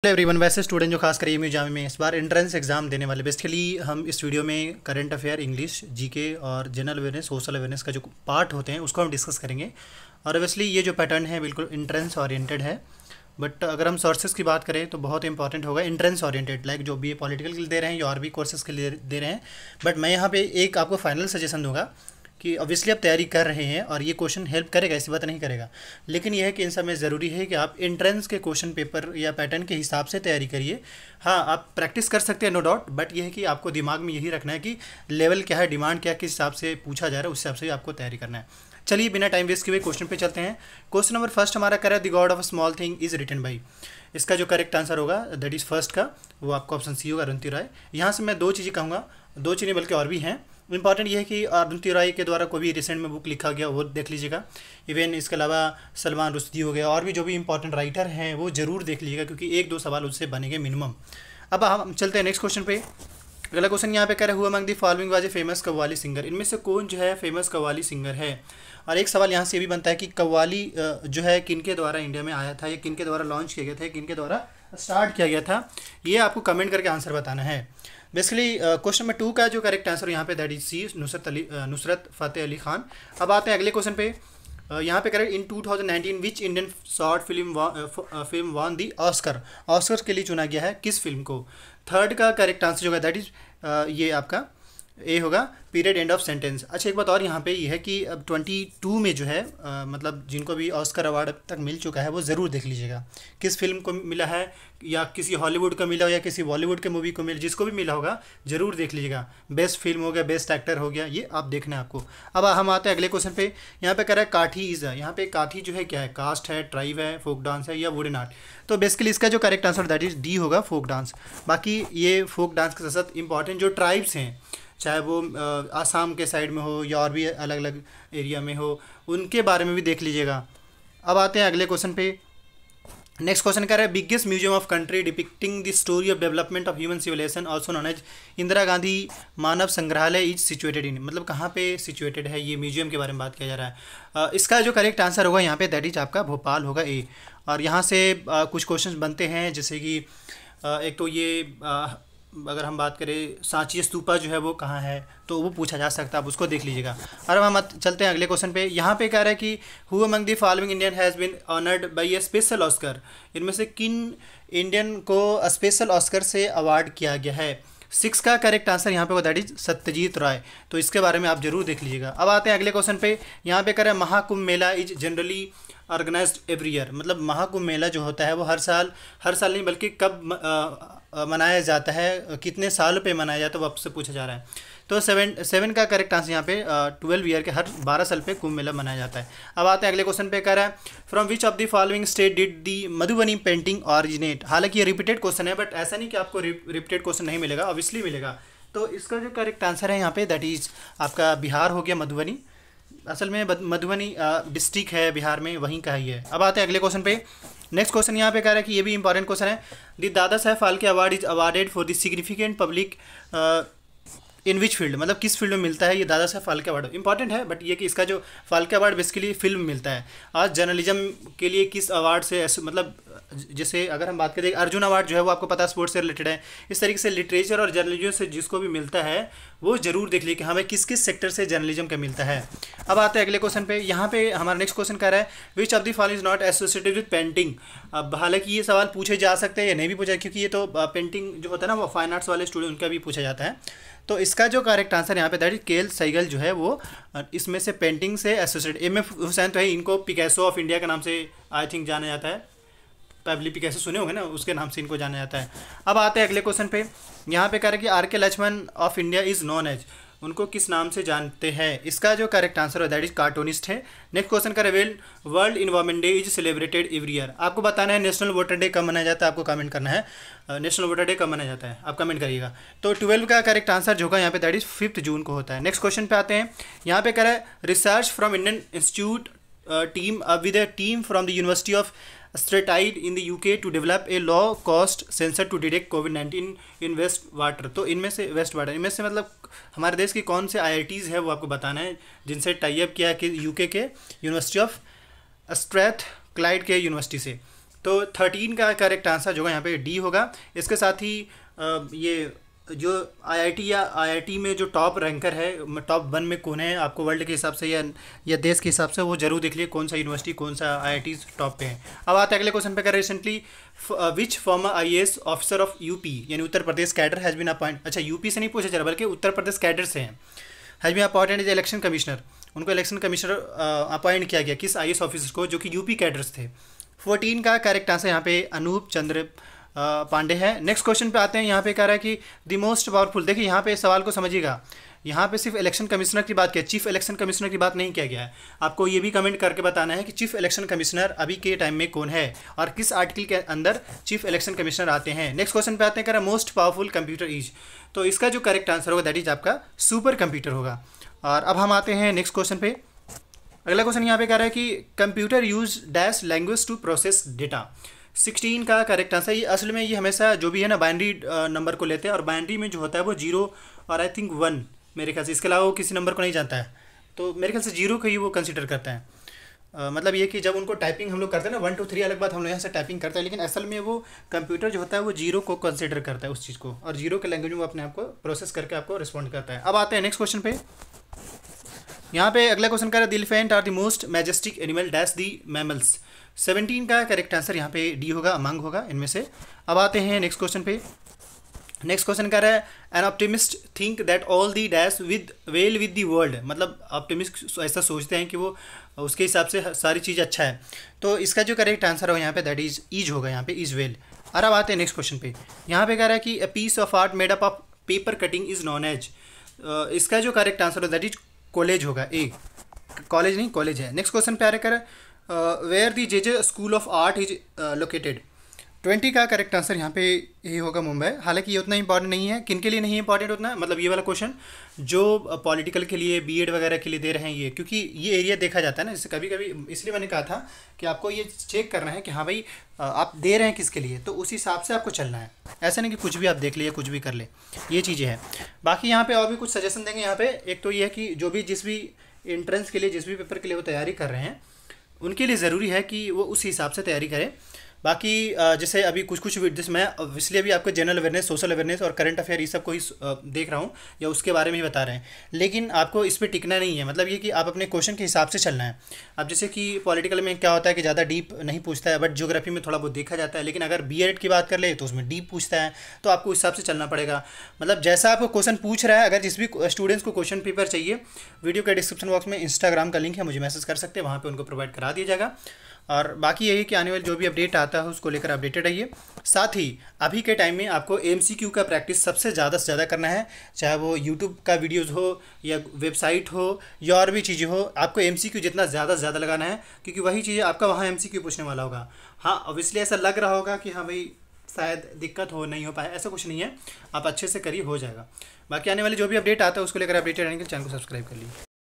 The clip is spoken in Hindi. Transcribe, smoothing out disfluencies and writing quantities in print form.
एवरीवन, वैसे स्टूडेंट जो खास कर एमयू जामे में इस बार एंट्रेंस एग्जाम देने वाले, बेसिकली हम इस वीडियो में करंट अफेयर, इंग्लिश, जीके और जनरल अवेयरनेस, सोशल अवेयरनेस का जो पार्ट होते हैं उसको हम डिस्कस करेंगे। और ऑब्वियसली ये जो पैटर्न है बिल्कुल एंट्रेंस ओरिएंटेड है, बट अगर हम सोर्सेज की बात करें तो बहुत इंपॉर्टेंट होगा एंट्रेंस ओरिएंटेड, लाइक जो भी पॉलिटिकल के लिए दे रहे हैं या और भी कोर्सेज के लिए दे रहे हैं। बट मैं यहाँ पे एक आपको फाइनल सजेशन दूंगा कि ऑब्वियसली आप तैयारी कर रहे हैं और ये क्वेश्चन हेल्प करेगा, ऐसी बात नहीं करेगा, लेकिन यह है कि इन सब में ज़रूरी है कि आप एंट्रेंस के क्वेश्चन पेपर या पैटर्न के हिसाब से तैयारी करिए। हाँ, आप प्रैक्टिस कर सकते हैं, नो डाउट, बट यह है कि आपको दिमाग में यही रखना है कि लेवल क्या है, डिमांड क्या है, किस हिसाब से पूछा जा रहा है, उस हिसाब से आपको तैयारी करना है। चलिए बिना टाइम वेस्ट किए क्वेश्चन पे चलते हैं। क्वेश्चन नंबर फर्स्ट हमारा कह रहा है the god of a small thing is written by. इसका जो करेक्ट आंसर होगा दैट इज़ फर्स्ट का, वो आपको ऑप्शन सी होगा, अरुंधति रॉय। यहाँ से मैं दो चीज़ें कहूँगा, दो चीज़ें बल्कि और भी हैं। इंपॉर्टेंट ये है कि अरुंधति रॉय के द्वारा कोई भी रिसेंट में बुक लिखा गया वो देख लीजिएगा। इवन इसके अलावा सलमान रुश्दी हो गया, और भी जो भी इंपॉर्टेंट राइटर हैं वो ज़रूर देख लीजिएगा, क्योंकि एक दो सवाल उससे बनेंगे मिनिमम। अब हम चलते हैं नेक्स्ट क्वेश्चन पे। अगला क्वेश्चन यहाँ पे कह रहे हुआ among the following was a famous qawwali singer. इनमें से कौन जो है फेमस कव्वाली सिंगर है। और एक सवाल यहाँ से भी बनता है कि कव्वाली जो है किनके द्वारा इंडिया में आया था, या किनके द्वारा लॉन्च किया गया था, किनके द्वारा स्टार्ट किया गया था, ये आपको कमेंट करके आंसर बताना है। बेसिकली क्वेश्चन नंबर 2 का जो करेक्ट आंसर यहाँ पे दैट इज सी, नुसरत फ़तेह अली खान। अब आते हैं अगले क्वेश्चन पे। यहाँ पे correct in 2019 which Indian short film won the Oscar. Oscar के लिए चुना गया है किस फिल्म को। थर्ड का करेक्ट आंसर जो होगा दैट इज ये आपका ए होगा, पीरियड एंड ऑफ सेंटेंस। अच्छा, एक बात और यहाँ पे ये है कि अब 22 में जो है मतलब जिनको भी ऑस्कर अवार्ड अब तक मिल चुका है वो ज़रूर देख लीजिएगा, किस फिल्म को मिला है, या किसी हॉलीवुड को मिला हो या किसी बॉलीवुड के मूवी को मिला, जिसको भी मिला होगा ज़रूर देख लीजिएगा। बेस्ट फिल्म हो गया, बेस्ट एक्टर हो गया, ये आप देखना है आपको। अब हम आते हैं अगले क्वेश्चन पे। यहाँ पे कह रहा है काठी इज़, यहाँ पे काठी जो है क्या है, कास्ट है, ट्राइब है, फोक डांस है, या वुडन आर्ट। तो बेसिकली इसका जो correct answer that is D होगा, फोक डांस। बाकी ये फोक डांस के साथ साथ इंपॉर्टेंट जो ट्राइब्स हैं, चाहे वो आसाम के साइड में हो या और भी अलग अलग एरिया में हो, उनके बारे में भी देख लीजिएगा। अब आते हैं अगले क्वेश्चन पे। नेक्स्ट क्वेश्चन कह रहा है biggest museum of country depicting the story of development of human civilisation also known as Indira Gandhi Manav Sangrahalaya is situated in. मतलब कहाँ पे सिचुएटेड है ये म्यूजियम के बारे में बात किया जा रहा है। इसका जो करेक्ट आंसर होगा यहाँ पे दैट इज आपका भोपाल होगा, ए। और यहाँ से कुछ क्वेश्चन बनते हैं, जैसे कि एक तो ये अगर हम बात करें सांची स्तूपा जो है वो कहाँ है, तो वो पूछा जा सकता है, आप उसको देख लीजिएगा। और हम चलते हैं अगले क्वेश्चन पे। यहाँ पे कह रहा है कि who among the following Indian has been honoured by a special Oscar. इनमें से किन इंडियन को स्पेशल ऑस्कर से अवार्ड किया गया है। 6 का करेक्ट आंसर यहाँ पे होगा दैट इज सत्यजीत राय। तो इसके बारे में आप जरूर देख लीजिएगा। अब आते हैं अगले क्वेश्चन पे। यहाँ पे कह रहा है Mahakumbh Mela is generally organised every year. मतलब महाकुंभ मेला जो होता है वो हर साल नहीं बल्कि कब मनाया जाता है, कितने साल पे मनाया जाता है, वो आपसे पूछा जा रहा है। तो 7 का करेक्ट आंसर यहाँ पे 12 ईयर के हर 12 साल पे कुंभ मेला मनाया जाता है। अब आते हैं अगले क्वेश्चन पे। कह रहा है from which of the following state did the Madhubani painting originate. हालांकि ये रिपीटेड क्वेश्चन है, बट ऐसा नहीं कि आपको रिपीटेड क्वेश्चन नहीं मिलेगा, ऑब्वियसली मिलेगा। तो इसका जो करेक्ट आंसर है यहाँ पे दैट इज आपका बिहार हो गया, मधुबनी। असल में मधुबनी डिस्ट्रिक्ट है बिहार में, वहीं का ही है। अब आते हैं अगले क्वेश्चन पे। नेक्स्ट क्वेश्चन यहाँ पे कह रहा है कि ये भी इंपॉर्टेंट क्वेश्चन है। The Dada Saheb Phalke award is awarded for the significant public in which field. मतलब किस फील्ड में मिलता है ये दादा साहेब फाल्के अवार्ड। इंपॉर्टेंट है, बट ये कि इसका जो फाल्के अवार्ड बेसिकली फिल्म मिलता है। आज जर्नलिज्म के लिए किस अवार्ड से, मतलब जैसे अगर हम बात करें अर्जुन अवार्ड जो है वो आपको पता है स्पोर्ट्स से रिलेटेड है। इस तरीके से लिटरेचर और जर्नलिज्म से जिसको भी मिलता है वो जरूर देख लीजिए कि हमें किस किस सेक्टर से जर्नलिज्म का मिलता है। अब आते हैं अगले क्वेश्चन पे। यहाँ पे हमारा नेक्स्ट क्वेश्चन कह रहा है which of the following is not associated with painting. अब हालांकि ये सवाल पूछे जा सकते हैं या नहीं भी पूछा, क्योंकि ये तो पेंटिंग जो होता है ना वो फाइन आर्ट्स वाले स्टूडेंट उनका भी पूछा जाता है। तो इसका जो करेक्ट आंसर यहाँ पे दैट इज केएल सहगल जो है वो इसमें से पेंटिंग से एसोसिएटेड। एम.एफ. हुसैन तो है, इनको पिकासो ऑफ इंडिया के नाम से आई थिंक जाना जाता है, पैब्ली पिकासो सुने होंगे ना, उसके नाम से इनको जाना जाता है। अब आते हैं अगले क्वेश्चन पे। यहाँ पे कह रहे हैं कि R K. Laxman of India is known as. उनको किस नाम से जानते हैं। इसका जो करेक्ट आंसर है दैट इज कार्टूनिस्ट है। नेक्स्ट क्वेश्चन का world environment day is celebrated every year. आपको बताना है नेशनल वाटर डे कब मनाया जाता है, आपको कमेंट करना है नेशनल वाटर डे कब मनाया जाता है, आप कमेंट करिएगा। तो 12 का करेक्ट आंसर जो होगा यहाँ पे दैट इज 5 जून को होता है। नेक्स्ट क्वेश्चन पे आते हैं। यहाँ पे कह रहा है research from Indian institute team with a team from the university of Strathclyde in the UK to develop a low cost sensor to detect कोविड-19 इन वेस्ट वाटर। तो इनमें से वेस्ट वाटर, इनमें से मतलब हमारे देश की कौन से IITs है वो आपको बताना है जिनसे टाई अप किया है कि यूके के यूनिवर्सिटी ऑफ स्ट्रेथ क्लाइड के यूनिवर्सिटी से। तो 13 का करेक्ट आंसर जो होगा यहाँ पे डी होगा। इसके साथ ही ये जो आईआईटी या आईआईटी में जो टॉप रैंकर है, टॉप 1 में कौन है आपको वर्ल्ड के हिसाब से या देश के हिसाब से, वो जरूर देख लिए कौन सा यूनिवर्सिटी कौन सा आईआईटी टॉप पे है। अब आते हैं अगले क्वेश्चन पे कर recently which farmer IAS officer of UP यानी Uttar Pradesh cadre has been appoint. अच्छा यूपी से नहीं पूछा जा रहा बल्कि उत्तर प्रदेश कैडर से हैं। Has been appointed as election commissioner, उनको इलेक्शन कमिश्नर अपॉइंट किया गया किस आईएएस ऑफिसर को, जो कि यूपी कैडर्स थे। 14 का करेक्ट आंसर यहाँ पे अनूप चंद्र पांडे है। नेक्स्ट क्वेश्चन पे आते हैं। यहाँ पे कह रहा है कि द मोस्ट पावरफुल, देखिए यहाँ पे सवाल को समझिएगा, यहाँ पे सिर्फ इलेक्शन कमिश्नर की बात किया, चीफ इलेक्शन कमिश्नर की बात नहीं किया गया है। आपको ये भी कमेंट करके बताना है कि चीफ इलेक्शन कमिश्नर अभी के टाइम में कौन है और किस आर्टिकल के अंदर चीफ इलेक्शन कमिश्नर आते हैं। नेक्स्ट क्वेश्चन पे आते हैं, कह रहा है मोस्ट पावरफुल कंप्यूटर इज, तो इसका जो करेक्ट आंसर होगा दैट इज आपका सुपर कंप्यूटर होगा। और अब हम आते हैं नेक्स्ट क्वेश्चन पे। अगला क्वेश्चन यहाँ पे कह रहा है कि computer use dash language to process data. 16 का करेक्ट आंसर, ये असल में ये हमेशा जो भी है ना बाइनरी नंबर को लेते हैं और बाइनरी में जो होता है वो 0 और आई थिंक 1 मेरे ख्याल से, इसके अलावा वो किसी नंबर को नहीं जानता है, तो मेरे ख्याल से 0 को ही वो कंसिडर करते हैं। मतलब ये कि जब उनको टाइपिंग हम लोग करते हैं ना 1 2 3 अलग बात, हम लोग यहाँ से टाइपिंग करते हैं, लेकिन असल में वो कंप्यूटर जो होता है वो 0 को कंसिडर करता है उस चीज़ को, और 0 के लैंग्वेज में वो अपने आप को प्रोसेस करके आपको रिस्पॉन्ड करता है। अब आते हैं नेक्स्ट क्वेश्चन पे। यहाँ पे अगला क्वेश्चन कर रहा है the elephant are the most majestic animal dash the mammals. 17 का करेक्ट आंसर यहाँ पे डी होगा, अमंग होगा इनमें से। अब आते हैं नेक्स्ट क्वेश्चन पे। नेक्स्ट क्वेश्चन कर रहा है an optimist think that all the dash with well with the world, मतलब ऑप्टिमिस्ट ऐसा सोचते हैं कि वो उसके हिसाब से सारी चीज़ अच्छा है, तो इसका जो करेक्ट आंसर होगा यहाँ पे दैट इज ईज होगा, यहाँ पे इज वेल। और अब आते हैं नेक्स्ट क्वेश्चन पे। यहाँ पे कह रहा है कि a piece of art made up of paper cutting is known as, इसका जो करेक्ट आंसर होगा दैट इज कॉलेज होगा, ए कॉलेज नहीं कॉलेज है। नेक्स्ट क्वेश्चन पे आ रहा है where the J school of art is located. 20 का करेक्ट आंसर यहाँ पे ये होगा मुंबई। हालांकि ये उतना इंपॉर्टेंट नहीं है, किन के लिए नहीं इंपॉर्टेंट उतना, मतलब ये वाला क्वेश्चन जो पॉलिटिकल के लिए बीएड वगैरह के लिए दे रहे हैं ये, क्योंकि ये एरिया देखा जाता है ना, जैसे कभी कभी इसलिए मैंने कहा था कि आपको ये चेक करना है कि हाँ भाई आप दे रहे हैं किसके लिए, तो उस हिसाब से आपको चलना है, ऐसा नहीं कि कुछ भी आप देख लिए कुछ भी कर ले, ये चीज़ें हैं। बाकी यहाँ पे और भी कुछ सजेशन देंगे यहाँ पे। एक तो ये है कि जो भी जिस भी एंट्रेंस के लिए जिस भी पेपर के लिए वो तैयारी कर रहे हैं उनके लिए ज़रूरी है कि वो उस हिसाब से तैयारी करें। बाकी जैसे अभी कुछ जिस मैं इसलिए भी आपको जनरल अवेयरनेस, सोशल अवेयरनेस और करंट अफेयर ये सब को ही देख रहा हूँ या उसके बारे में ही बता रहे हैं, लेकिन आपको इस पर टिकना नहीं है। मतलब ये कि आप अपने क्वेश्चन के हिसाब से चलना है। अब जैसे कि पॉलिटिकल में क्या होता है कि ज़्यादा डीप नहीं पूछता है, बट ज्योग्राफी में थोड़ा बहुत देखा जाता है, लेकिन अगर बीएड की बात कर ले तो उसमें डीप पूछता है, तो आपको उस हिसाब से चलना पड़ेगा। मतलब जैसा आपको क्वेश्चन पूछ रहा है, अगर जिस भी स्टूडेंट्स को क्वेश्चन पेपर चाहिए, वीडियो के डिस्क्रिप्शन बॉक्स में इंस्टाग्राम का लिंक है, मुझे मैसेज कर सकते हैं, वहाँ पर उनको प्रोवाइड करा दिया जाएगा। और बाकी यही कि आने वाले जो भी अपडेट आता है उसको लेकर अपडेटेड रहिए। साथ ही अभी के टाइम में आपको एमसीक्यू का प्रैक्टिस सबसे ज़्यादा से ज़्यादा करना है, चाहे वो यूट्यूब का वीडियोज़ हो या वेबसाइट हो या और भी चीज़ें हो, आपको एमसीक्यू जितना ज़्यादा से ज़्यादा लगाना है, क्योंकि वही चीज़ें आपका वहाँ एमसीक्यू पूछने वाला होगा। हाँ ऑब्वियसली ऐसा लग रहा होगा कि हाँ भाई शायद दिक्कत हो नहीं हो पाए, ऐसा कुछ नहीं है, आप अच्छे से करिए, हो जाएगा। बाकी आने वाले जो भी अपडेट आता है उसको लेकर अपडेटेड रहने के लिए चैनल को सब्सक्राइब कर लीजिए।